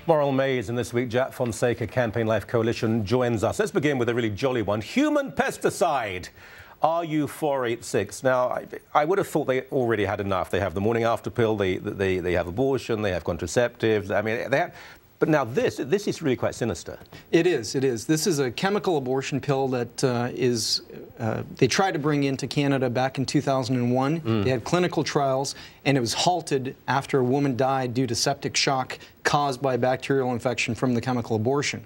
Moral Maze, and this week Jack Fonseca, Campaign Life Coalition, joins us. Let's begin with a really jolly one. Human pesticide. RU486. Now, I would have thought they already had enough. They have the morning after pill, they have abortion, they have contraceptives. I mean, they have... But now this is really quite sinister. It is. This is a chemical abortion pill that they tried to bring into Canada back in 2001. They had clinical trials, and it was halted after a woman died due to septic shock caused by a bacterial infection from the chemical abortion.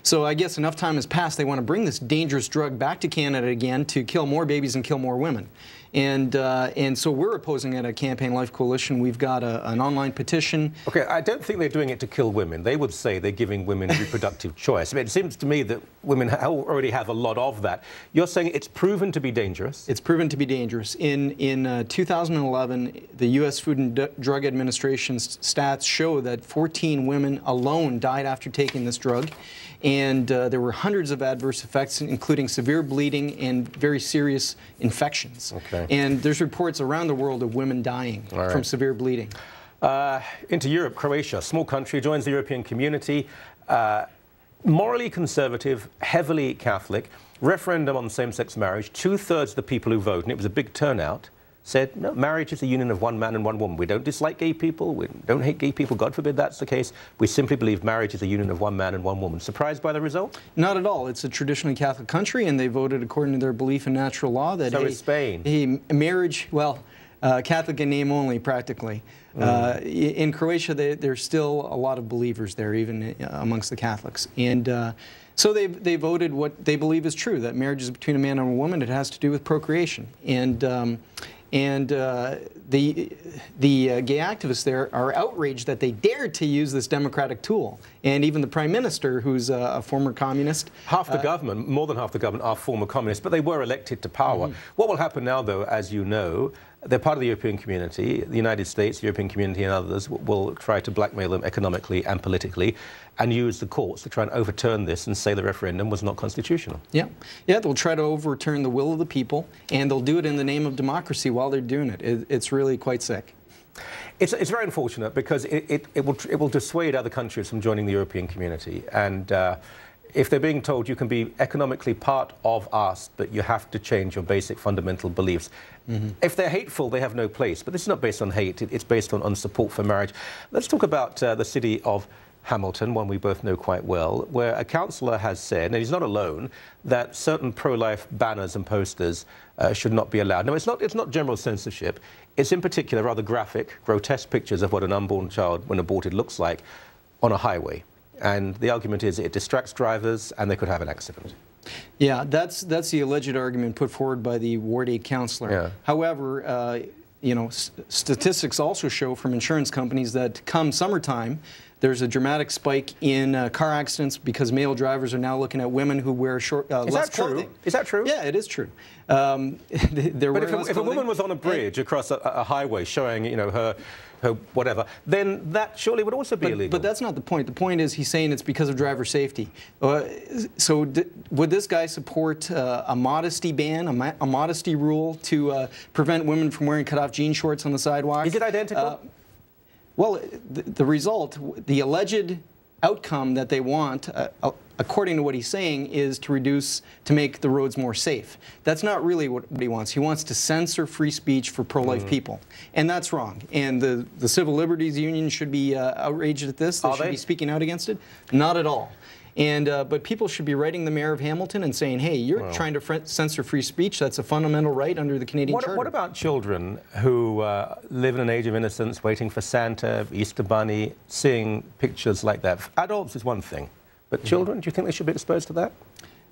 So I guess enough time has passed. They want to bring this dangerous drug back to Canada again to kill more babies and kill more women. And so we're opposing it at Campaign Life Coalition. We've got an online petition. Okay, I don't think they're doing it to kill women. They would say they're giving women reproductive choice. I mean, it seems to me that women already have a lot of that. You're saying it's proven to be dangerous? It's proven to be dangerous. In 2011, the U.S. Food and Drug Administration's stats show that 14 women alone died after taking this drug. And there were hundreds of adverse effects, including severe bleeding and very serious infections. Okay. And there's reports around the world of women dying from severe bleeding. Into Europe, Croatia, small country, joins the European community. Morally conservative, heavily Catholic, referendum on same-sex marriage. 2/3 of the people who voted, and it was a big turnout, said, no, marriage is a union of one man and one woman. We don't dislike gay people. We don't hate gay people. God forbid that's the case. We simply believe marriage is a union of one man and one woman. Surprised by the result? Not at all. It's a traditionally Catholic country, and they voted according to their belief in natural law. That, so is Spain. Marriage, well, Catholic in name only, practically. In Croatia, there's still a lot of believers there, even amongst the Catholics. And so they voted what they believe is true, that marriage is between a man and a woman. It has to do with procreation. And the gay activists there are outraged that they dared to use this democratic tool. And even the Prime Minister, who's a former communist. Half the government, more than half the government, are former communists, but they were elected to power. What will happen now, though, as you know, they're part of the European community. The United States, the European community and others will try to blackmail them economically and politically and use the courts to try and overturn this and say the referendum was not constitutional. Yeah, they'll try to overturn the will of the people, and they'll do it in the name of democracy while they're doing it. It's really quite sick. It's very unfortunate because it will dissuade other countries from joining the European community. And if they're being told you can be economically part of us, but you have to change your basic fundamental beliefs. If they're hateful, they have no place. But this is not based on hate. It's based on support for marriage. Let's talk about the city of Hamilton, one we both know quite well, where a councillor has said, and he's not alone, that certain pro-life banners and posters should not be allowed. No, it's not general censorship. It's in particular rather graphic, grotesque pictures of what an unborn child, when aborted, looks like on a highway. And the argument is it distracts drivers and they could have an accident. Yeah, that's the alleged argument put forward by the Ward 8 councillor. Yeah. However, you know, statistics also show from insurance companies that come summertime, there's a dramatic spike in car accidents because male drivers are now looking at women who wear less clothing. Is that true? Yeah, it is true. But if a woman was on a bridge across a highway showing, you know, her whatever, then that surely would also be illegal. But that's not the point. The point is he's saying it's because of driver safety. So would this guy support a modesty ban, a modesty rule to prevent women from wearing cut-off jean shorts on the sidewalk? Is it identical? Well, the result, the alleged outcome that they want, according to what he's saying, is to make the roads more safe. That's not really what he wants. He wants to censor free speech for pro-life people. And that's wrong. And the Civil Liberties Union should be outraged at this. They should be speaking out against it. Not at all. And but people should be writing the mayor of Hamilton and saying, hey, you're trying to censor free speech. That's a fundamental right under the Canadian Charter. What about children who live in an age of innocence, waiting for Santa, Easter Bunny, seeing pictures like that? Adults is one thing, but children, do you think they should be exposed to that?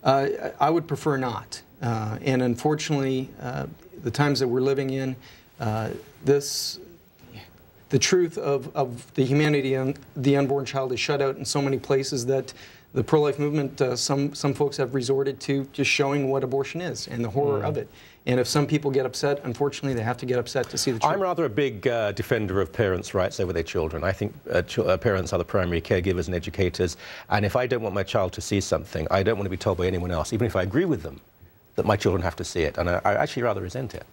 I would prefer not. And unfortunately, the times that we're living in, the truth of the humanity of the unborn child is shut out in so many places that the pro-life movement, some folks have resorted to just showing what abortion is and the horror of it. And if some people get upset, unfortunately, they have to get upset to see the truth. I'm rather a big defender of parents' rights over their children. I think parents are the primary caregivers and educators. And if I don't want my child to see something, I don't want to be told by anyone else, even if I agree with them, that my children have to see it. And I actually rather resent it.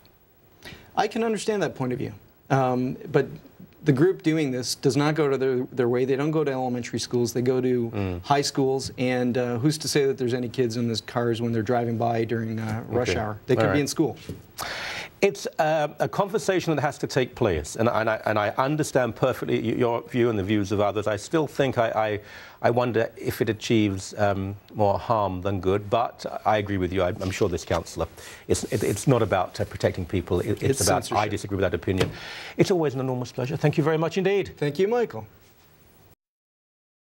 I can understand that point of view. But the group doing this does not go to their way. They don't go to elementary schools. They go to high schools. And who's to say that there's any kids in these cars when they're driving by during rush hour? They could be in school. It's a conversation that has to take place, and I understand perfectly your view and the views of others. I still think I wonder if it achieves more harm than good, but I agree with you. I'm sure this councillor, it's not about protecting people, it's about censorship. I disagree with that opinion. It's always an enormous pleasure. Thank you very much indeed. Thank you, Michael.